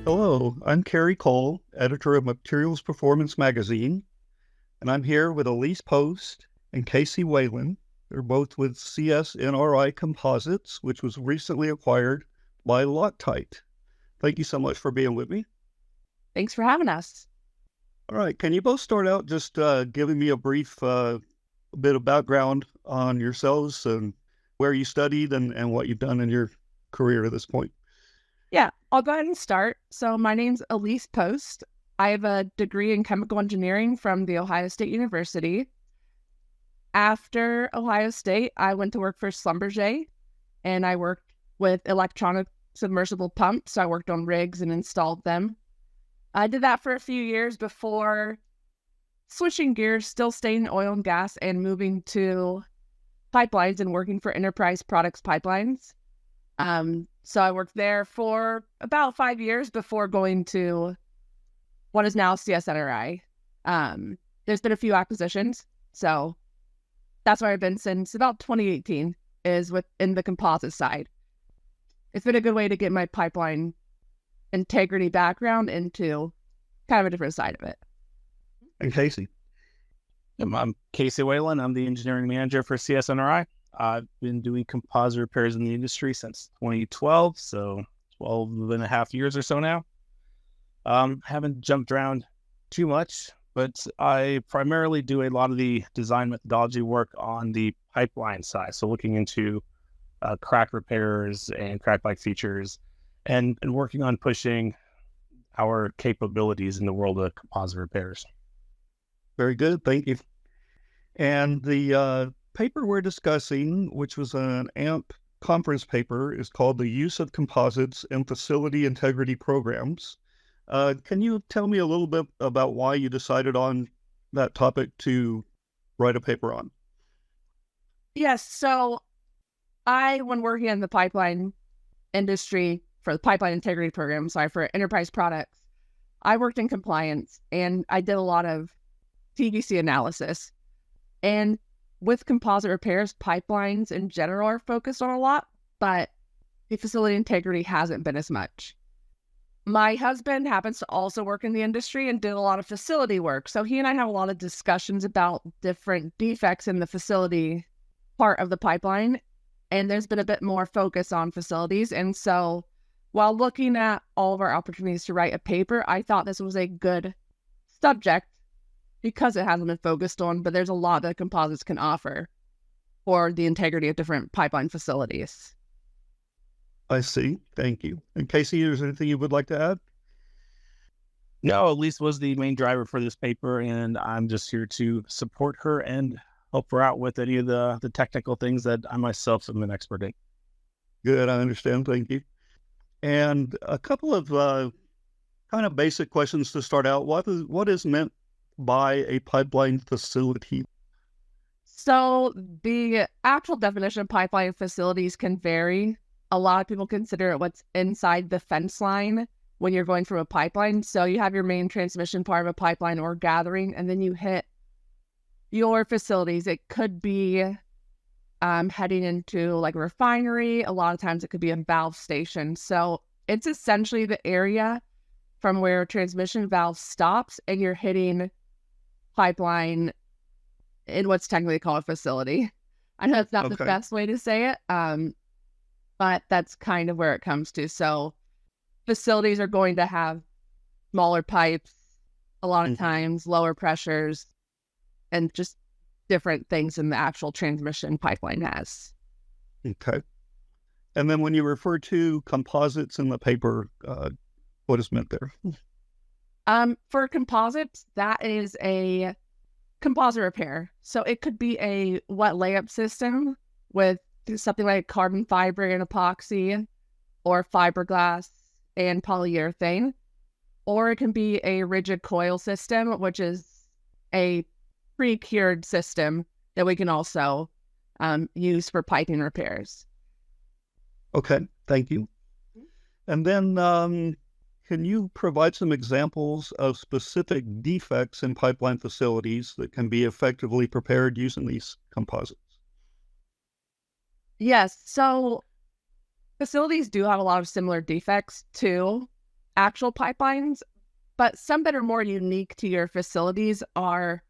Hello, I'm Kerry Cole, editor of Materials Performance Magazine, and I'm here with Aleese Post and Casey Whalen. They're both with CSNRI Composites, which was recently acquired by Loctite. Thank you so much for being with me. Thanks for having us. All right, can you both start out just giving me a brief bit of background on yourselves and where you studied and what you've done in your career at this point? Yeah, I'll go ahead and start. So my name's Aleese Post. I have a degree in chemical engineering from The Ohio State University. After Ohio State, I went to work for Schlumberger, and I worked with electronic submersible pumps. So I worked on rigs and installed them. I did that for a few years before switching gears, still staying in oil and gas, and moving to pipelines and working for Enterprise Products Pipelines. So I worked there for about 5 years before going to what is now CSNRI. There's been a few acquisitions, so that's where I've been since about 2018 is within the composite side. It's been a good way to get my pipeline integrity background into kind of a different side of it. And Casey? I'm Casey Whalen. I'm the engineering manager for CSNRI. I've been doing composite repairs in the industry since 2012, so 12 and a half years or so now. Haven't jumped around too much, but I primarily do a lot of the design methodology work on the pipeline side. So looking into crack repairs and crack-like features and working on pushing our capabilities in the world of composite repairs. Very good. Thank you. And the paper we're discussing, which was an AMP conference paper, is called The Use of Composites in Facility Integrity Programs. Can you tell me a little bit about why you decided on that topic to write a paper on? Yes, so when working in the pipeline industry for the pipeline integrity program, for Enterprise Products, I worked in compliance and I did a lot of TVC analysis. And with composite repairs, pipelines in general are focused on a lot, but the facility integrity hasn't been as much. My husband happens to also work in the industry and did a lot of facility work. So he and I have a lot of discussions about different defects in the facility part of the pipeline. And there's been a bit more focus on facilities. And so while looking at all of our opportunities to write a paper, I thought this was a good subject because it hasn't been focused on, but there's a lot that composites can offer for the integrity of different pipeline facilities. I see. Thank you. And Casey, is there anything you would like to add? No, Aleese was the main driver for this paper, and I'm just here to support her and help her out with any of the technical things that I myself am an expert in. Good, I understand. Thank you. And a couple of kind of basic questions to start out. What is meant by a pipeline facility? So the actual definition of pipeline facilities can vary. A lot of people consider it what's inside the fence line when you're going through a pipeline. So you have your main transmission part of a pipeline or gathering, and then you hit your facilities. It could be heading into like a refinery. A lot of times it could be a valve station. So it's essentially the area from where a transmission valve stops and you're hitting pipeline in what's technically called a facility. I know it's not the best way to say it, but that's kind of where it comes to. So facilities are going to have smaller pipes, a lot of times, lower pressures, and just different things than the actual transmission pipeline has. Okay. And then when you refer to composites in the paper, what is meant there? For composites, that is a composite repair. So it could be a wet layup system with something like carbon fiber and epoxy, or fiberglass and polyurethane, or it can be a rigid coil system, which is a pre-cured system that we can also use for piping repairs. Okay, thank you. And then can you provide some examples of specific defects in pipeline facilities that can be effectively repaired using these composites? Yes, so facilities do have a lot of similar defects to actual pipelines, but some that are more unique to your facilities are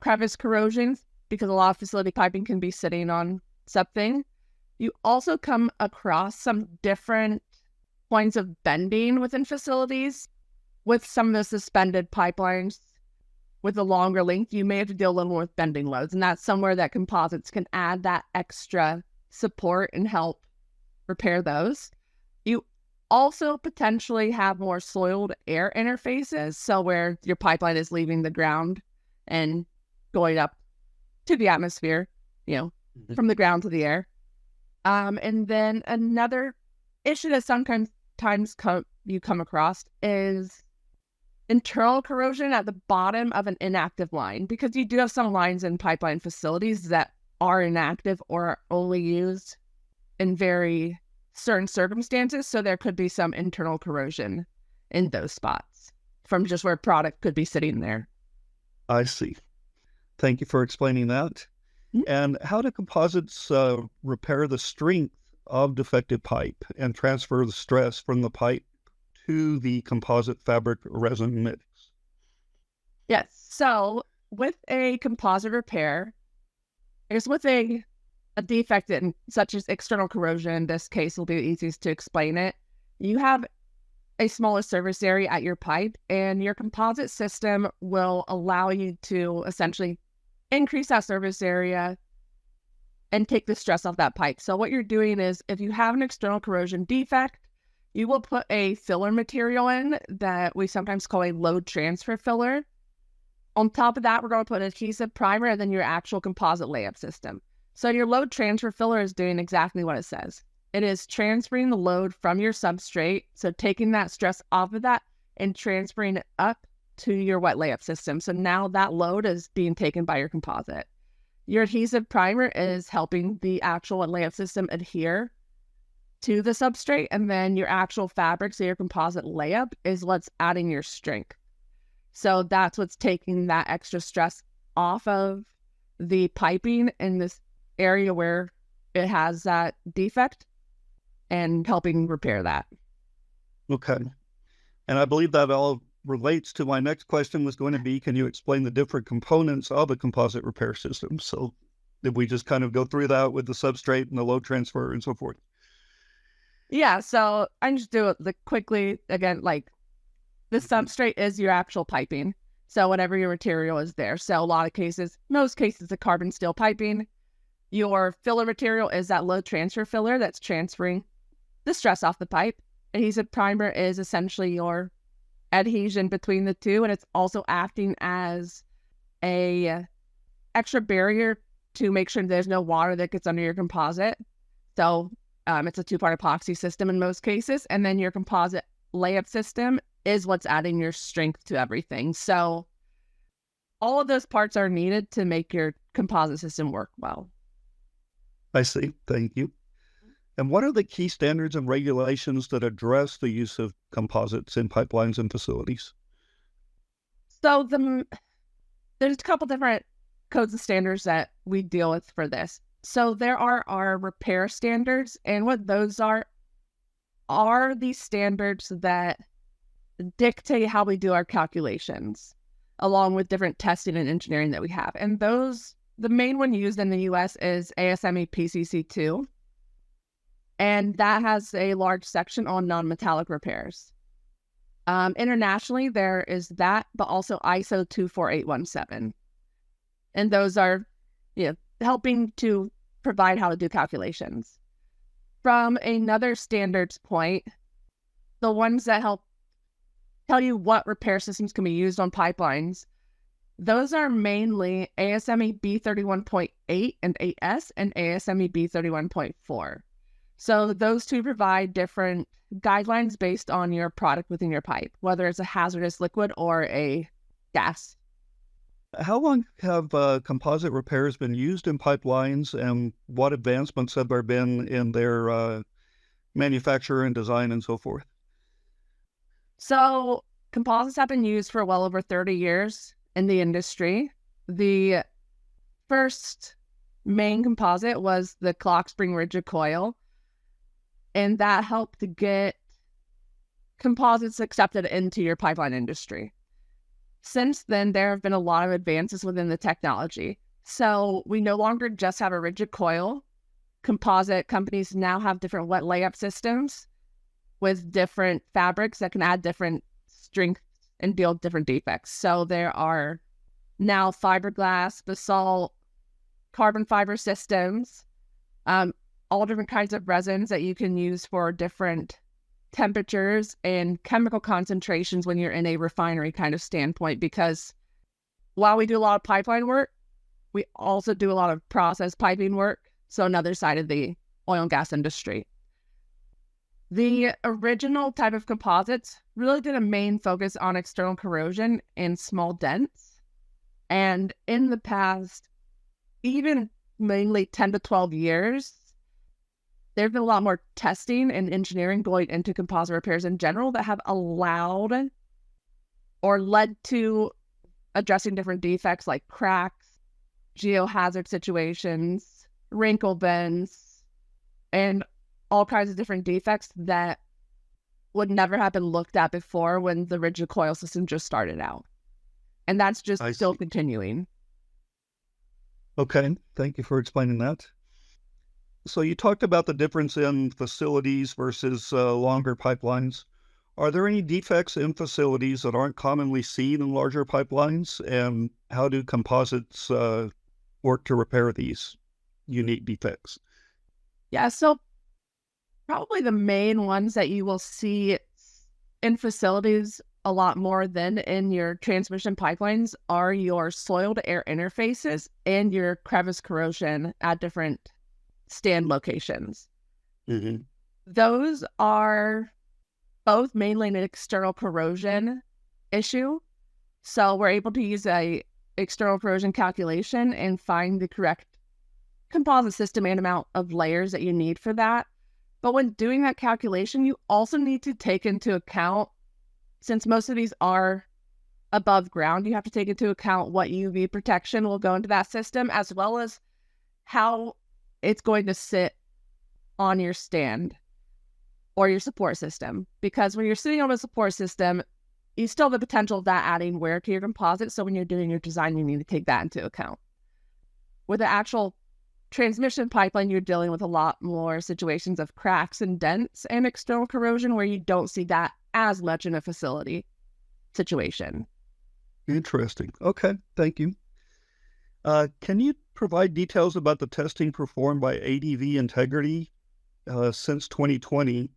crevice corrosions, because a lot of facility piping can be sitting on something. You also come across some different points of bending within facilities. With some of the suspended pipelines with a longer length, you may have to deal a little more with bending loads, and that's somewhere that composites can add that extra support and help repair those. You also potentially have more soiled air interfaces, so where your pipeline is leaving the ground and going up to the atmosphere, from the ground to the air. And then another issue that sometimes you come across is internal corrosion at the bottom of an inactive line, because you do have some lines in pipeline facilities that are inactive or are only used in very certain circumstances. So there could be some internal corrosion in those spots from just where product could be sitting there. I see. Thank you for explaining that. And how do composites repair the strength of defective pipe and transfer the stress from the pipe to the composite fabric resin mix? Yes. So with a composite repair, I guess with a defect in such as external corrosion, in this case will be the easiest to explain it. You have a smaller surface area at your pipe, and your composite system will allow you to essentially increase that surface area and take the stress off that pipe. So what you're doing is, if you have an external corrosion defect, you will put a filler material in that we sometimes call a load transfer filler. On top of that, we're going to put an adhesive primer and then your actual composite layup system. So your load transfer filler is doing exactly what it says. It is transferring the load from your substrate, so taking that stress off of that and transferring it up to your wet layup system. So now that load is being taken by your composite. Your adhesive primer is helping the actual wet layup system adhere to the substrate, and then your actual fabric, so your composite layup, is what's adding your strength. So that's what's taking that extra stress off of the piping in this area where it has that defect and helping repair that. Okay. And I believe that all relates to my next question was going to be, can you explain the different components of a composite repair system? So did we just kind of go through that with the substrate and the load transfer and so forth? Yeah, so I just do it quickly again, like the substrate is your actual piping. So whatever your material is there. So a lot of cases, most cases, the carbon steel piping. Your filler material is that load transfer filler that's transferring the stress off the pipe. Adhesive primer is essentially your adhesion between the two, and it's also acting as a extra barrier to make sure there's no water that gets under your composite. So it's a two-part epoxy system in most cases, and then your composite layup system is what's adding your strength to everything. So all of those parts are needed to make your composite system work well. I see. Thank you. And what are the key standards and regulations that address the use of composites in pipelines and facilities? So there's a couple different codes and standards that we deal with for this. So there are our repair standards, and what those are these standards that dictate how we do our calculations, along with different testing and engineering that we have. And those, the main one used in the US is ASME PCC2. And that has a large section on non-metallic repairs. Internationally, there is that, but also ISO 24817. And those are, helping to provide how to do calculations. From another standards point, the ones that help tell you what repair systems can be used on pipelines, those are mainly ASME B31.8 and 8S and ASME B31.4. So those two provide different guidelines based on your product within your pipe, whether it's a hazardous liquid or a gas. How long have composite repairs been used in pipelines, and what advancements have there been in their manufacture and design and so forth? So composites have been used for well over 30 years in the industry. The first main composite was the clock spring rigid coil, and that helped to get composites accepted into your pipeline industry. Since then, there have been a lot of advances within the technology. So we no longer just have a rigid coil. Composite companies now have different wet layup systems with different fabrics that can add different strength and deal with different defects. So there are now fiberglass, basalt, carbon fiber systems, all different kinds of resins that you can use for different temperatures and chemical concentrations when you're in a refinery kind of standpoint. Because while we do a lot of pipeline work, we also do a lot of process piping work. So another side of the oil and gas industry. The original type of composites really did a main focus on external corrosion and small dents. And in the past, even mainly 10 to 12 years, there's been a lot more testing and engineering going into composite repairs in general that have allowed or led to addressing different defects like cracks, geohazard situations, wrinkle bends, and all kinds of different defects that would never have been looked at before when the rigid coil system just started out. And that's just still continuing. Okay, thank you for explaining that. So you talked about the difference in facilities versus longer pipelines. Are there any defects in facilities that aren't commonly seen in larger pipelines? And how do composites work to repair these unique defects? Yeah, so probably the main ones that you will see in facilities a lot more than in your transmission pipelines are your soil to air interfaces and your crevice corrosion at different stand locations. Mm-hmm. Those are both mainly an external corrosion issue. So we're able to use a external corrosion calculation and find the correct composite system and amount of layers that you need for that. But when doing that calculation, you also need to take into account, since most of these are above ground, you have to take into account what UV protection will go into that system, as well as how it's going to sit on your stand or your support system. Because when you're sitting on a support system, you still have the potential of that adding wear to your composite. So when you're doing your design, you need to take that into account. With the actual transmission pipeline, you're dealing with a lot more situations of cracks and dents and external corrosion where you don't see that as much in a facility situation. Interesting. Okay, thank you. Can you provide details about the testing performed by ADV Integrity since 2020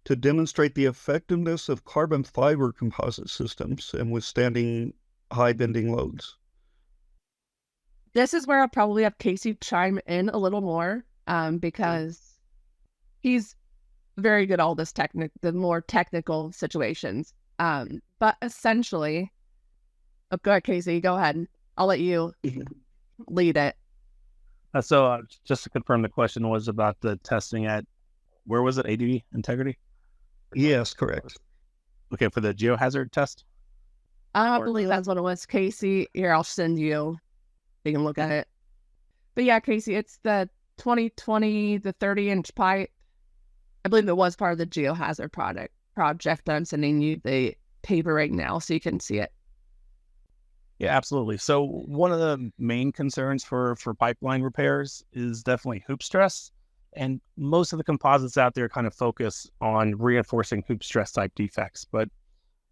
to demonstrate the effectiveness of carbon fiber composite systems and withstanding high bending loads? This is where I'll probably have Casey chime in a little more because he's very good at all this the more technical situations. But essentially, go ahead, Casey, go ahead. I'll let you lead it. So just to confirm, the question was about the testing at, where was it, ADV Integrity? Yes, correct. Okay, for the geohazard test? I believe that's what it was, Casey. Here, I'll send you. You can look at it. But yeah, Casey, it's the 2020, the 30-inch pipe. I believe it was part of the geohazard project that I'm sending you the paper right now so you can see it. Yeah, absolutely. So one of the main concerns for pipeline repairs is definitely hoop stress. And most of the composites out there kind of focus on reinforcing hoop stress type defects. But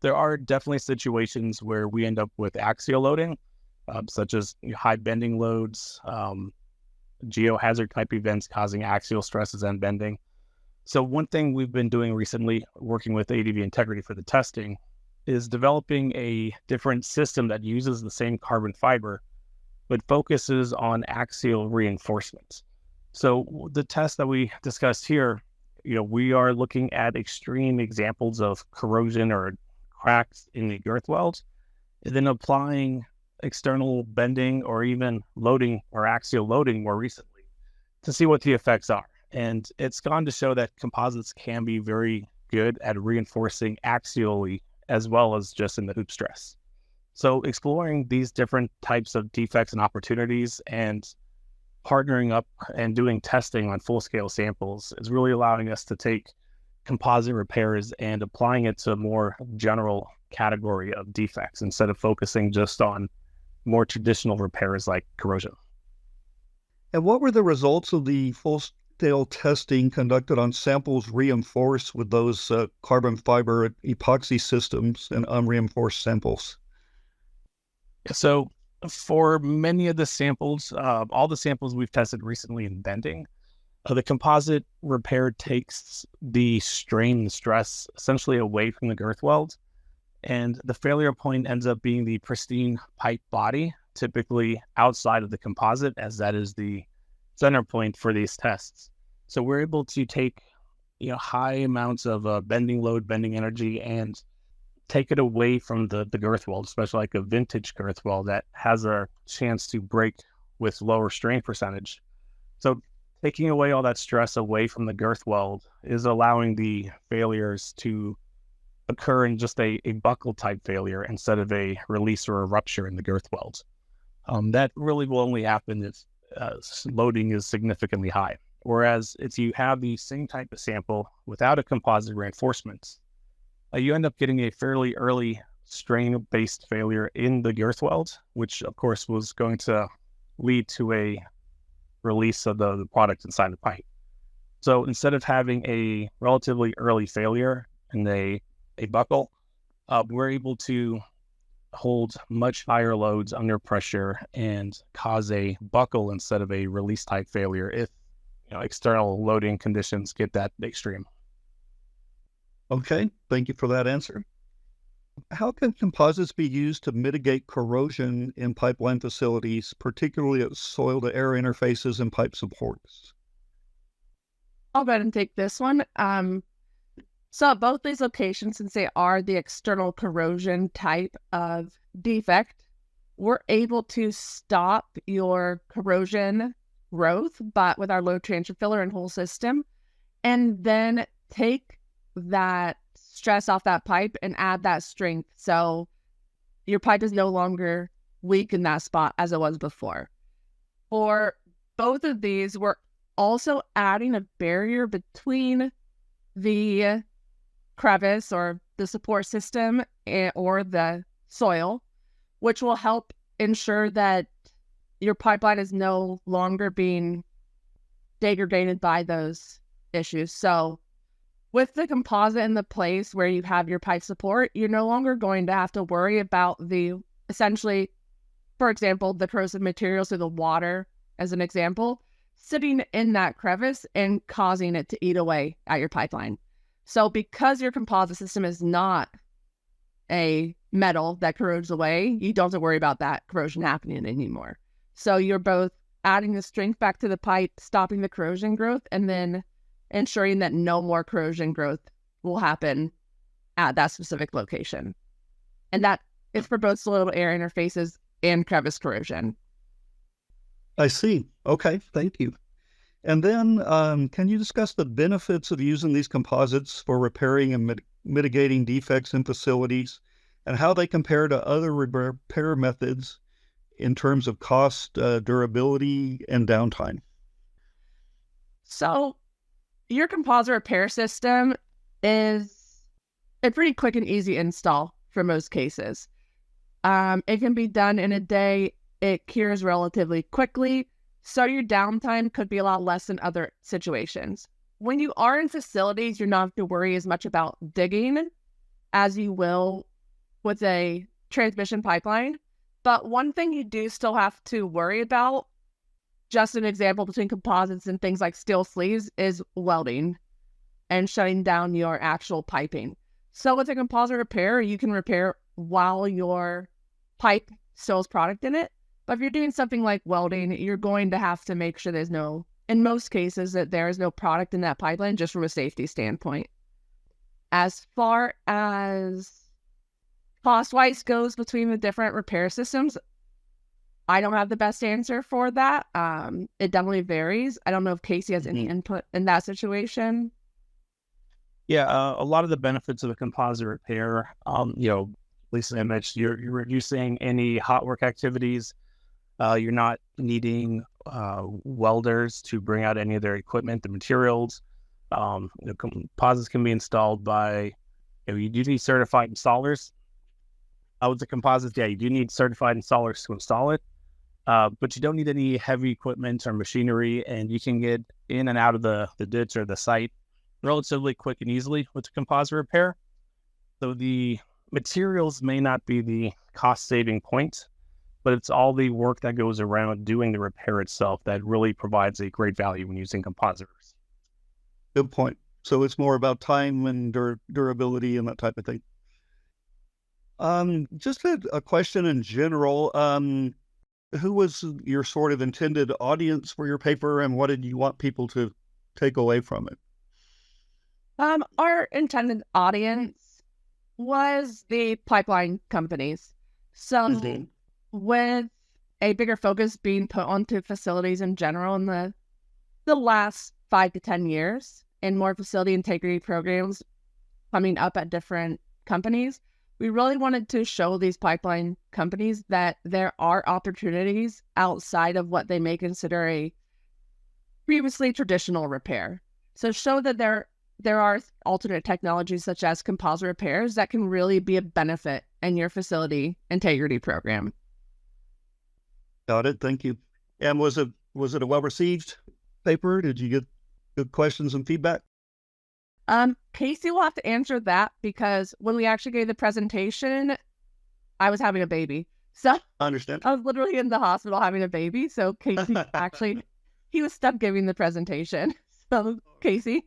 there are definitely situations where we end up with axial loading, such as high bending loads, geohazard type events causing axial stresses and bending. So one thing we've been doing recently, working with ADV Integrity for the testing, is developing a different system that uses the same carbon fiber, but focuses on axial reinforcement. So the test that we discussed here, we are looking at extreme examples of corrosion or cracks in the girth weld, and then applying external bending or even loading or axial loading more recently to see what the effects are. And it's gone to show that composites can be very good at reinforcing axially as well as just in the hoop stress. So exploring these different types of defects and opportunities and partnering up and doing testing on full-scale samples is really allowing us to take composite repairs and applying it to a more general category of defects instead of focusing just on more traditional repairs like corrosion. And what were the results of the full-scale testing conducted on samples reinforced with those carbon fiber epoxy systems and unreinforced samples? So for many of the samples, all the samples we've tested recently in bending, the composite repair takes the strain and stress essentially away from the girth weld, and the failure point ends up being the pristine pipe body, typically outside of the composite, as that is the center point for these tests. So we're able to take, high amounts of bending load, bending energy, and take it away from the girth weld, especially like a vintage girth weld that has a chance to break with lower strain percentage. So taking away all that stress away from the girth weld is allowing the failures to occur in just a buckle type failure instead of a release or a rupture in the girth weld. That really will only happen if loading is significantly high. Whereas if you have the same type of sample without a composite reinforcement, you end up getting a fairly early strain-based failure in the girth weld, which of course was going to lead to a release of the product inside the pipe. So instead of having a relatively early failure in a buckle, we're able to hold much higher loads under pressure and cause a buckle instead of a release type failure if external loading conditions get that extreme. Okay, thank you for that answer. How can composites be used to mitigate corrosion in pipeline facilities, particularly at soil-to-air interfaces and pipe supports? I'll go ahead and take this one. So at both these locations, since they are the external corrosion type of defect, we're able to stop your corrosion growth, but with our low transfer filler and whole system, and then take that stress off that pipe and add that strength. So your pipe is no longer weak in that spot as it was before. For both of these, we're also adding a barrier between the crevice or the support system or the soil, which will help ensure that your pipeline is no longer being degraded by those issues. So with the composite in the place where you have your pipe support, you're no longer going to have to worry about essentially, for example, the corrosive materials or the water, as an example, sitting in that crevice and causing it to eat away at your pipeline. So because your composite system is not a metal that corrodes away, you don't have to worry about that corrosion happening anymore. So you're both adding the strength back to the pipe, stopping the corrosion growth, and then ensuring that no more corrosion growth will happen at that specific location. And that is for both soil-to-air interfaces and crevice corrosion. I see. Okay, thank you. And then can you discuss the benefits of using these composites for repairing and mitigating defects in facilities and how they compare to other repair methods in terms of cost, durability, and downtime? So your composite repair system is a pretty quick and easy install for most cases. It can be done in a day. It cures relatively quickly, so your downtime could be a lot less than other situations. When you are in facilities, you're not have to worry as much about digging as you will with a transmission pipeline. But one thing you do still have to worry about, just an example between composites and things like steel sleeves, is welding and shutting down your actual piping. So with a composite repair, you can repair while your pipe still has product in it. But if you're doing something like welding, you're going to have to make sure in most cases, that there is no product in that pipeline, just from a safety standpoint. As far as cost-wise goes between the different repair systems, I don't have the best answer for that. It definitely varies. I don't know if Casey has any input in that situation. Yeah, a lot of the benefits of a composite repair, Lisa mentioned, you're reducing any hot work activities. You're not needing welders to bring out any of their equipment, the materials. Composites can be installed by, you do need certified installers. With the composites, yeah, you do need certified installers to install it, but you don't need any heavy equipment or machinery, and you can get in and out of the ditch or the site relatively quick and easily with the composite repair. So the materials may not be the cost-saving point, but it's all the work that goes around doing the repair itself that really provides a great value when using composites. Good point. So it's more about time and durability and that type of thing. Just a question in general. Who was your sort of intended audience for your paper, and what did you want people to take away from it? Our intended audience was the pipeline companies. So with a bigger focus being put onto facilities in general in the last 5 to 10 years, and more facility integrity programs coming up at different companies, we really wanted to show these pipeline companies that there are opportunities outside of what they may consider a previously traditional repair. So show that there are alternate technologies such as composite repairs that can really be a benefit in your facility integrity program. Got it. Thank you. And was it a well-received paper? Did you get good questions and feedback? Casey will have to answer that, because when we actually gave the presentation, I was having a baby. So I understand. I was literally in the hospital having a baby. So Casey he was stuck giving the presentation. So Casey.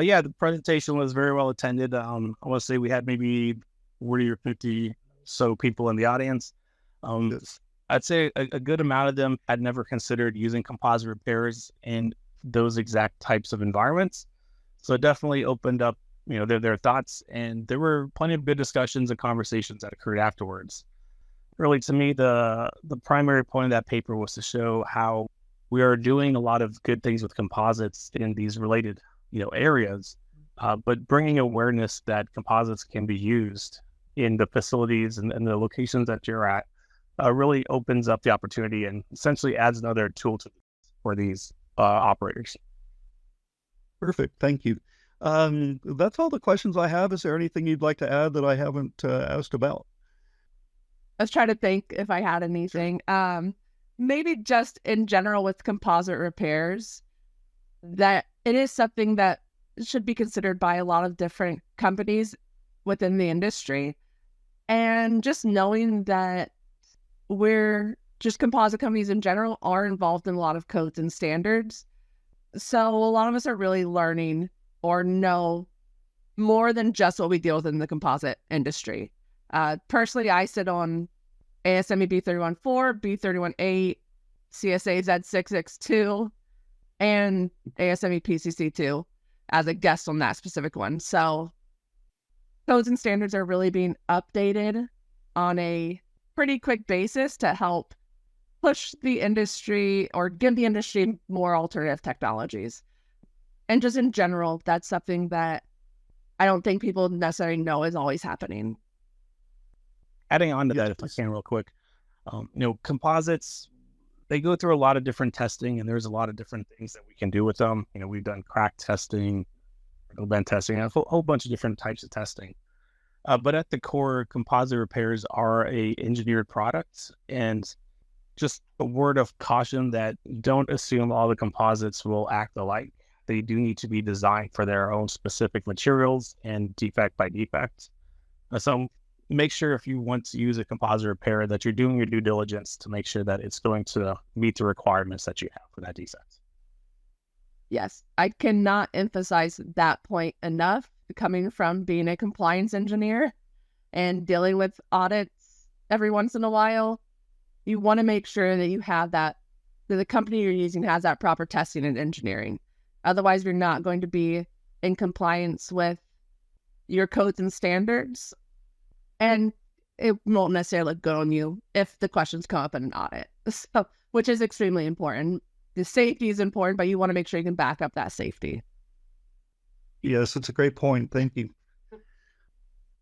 Yeah, the presentation was very well attended. I want to say we had maybe 40 or 50 so people in the audience. I'd say a good amount of them had never considered using composite repairs in those exact types of environments. So it definitely opened up, their thoughts, and there were plenty of good discussions and conversations that occurred afterwards. Really, to me, the primary point of that paper was to show how we are doing a lot of good things with composites in these related, areas, but bringing awareness that composites can be used in the facilities and the locations that you're at really opens up the opportunity and essentially adds another tool for these operators. Perfect. Thank you. That's all the questions I have. Is there anything you'd like to add that I haven't asked about? I was trying to think if I had anything. Maybe just in general with composite repairs, that it is something that should be considered by a lot of different companies within the industry. And just knowing that composite companies in general are involved in a lot of codes and standards. So a lot of us are really learning or know more than just what we deal with in the composite industry. Personally, I sit on ASME B31.4, B31.8, CSA Z6X2, and ASME PCC2 as a guest on that specific one. So codes and standards are really being updated on a pretty quick basis to help push the industry or give the industry more alternative technologies. And just in general, that's something that I don't think people necessarily know is always happening. Adding on to that, if I can real quick, composites, they go through a lot of different testing, and there's a lot of different things that we can do with them. We've done crack testing, bend testing, a whole bunch of different types of testing. But at the core, composite repairs are a engineered product, and just a word of caution that don't assume all the composites will act alike. They do need to be designed for their own specific materials and defect by defect. So make sure if you want to use a composite repair that you're doing your due diligence to make sure that it's going to meet the requirements that you have for that defect. Yes, I cannot emphasize that point enough. Coming from being a compliance engineer and dealing with audits every once in a while, you want to make sure that you have that the company you're using has that proper testing and engineering. Otherwise, you're not going to be in compliance with your codes and standards, and it won't necessarily look good on you if the questions come up in an audit, so, which is extremely important. The safety is important, but you want to make sure you can back up that safety. Yes, it's a great point. Thank you.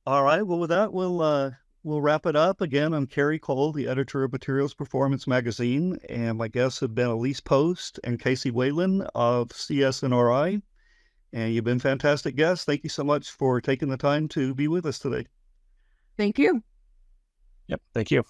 All right. Well, with that, we'll we'll wrap it up. Again, I'm Kerry Cole, the editor of Materials Performance Magazine, and my guests have been Aleese Post and Casey Whalen of CSNRI. And you've been fantastic guests. Thank you so much for taking the time to be with us today. Thank you. Yep. Thank you.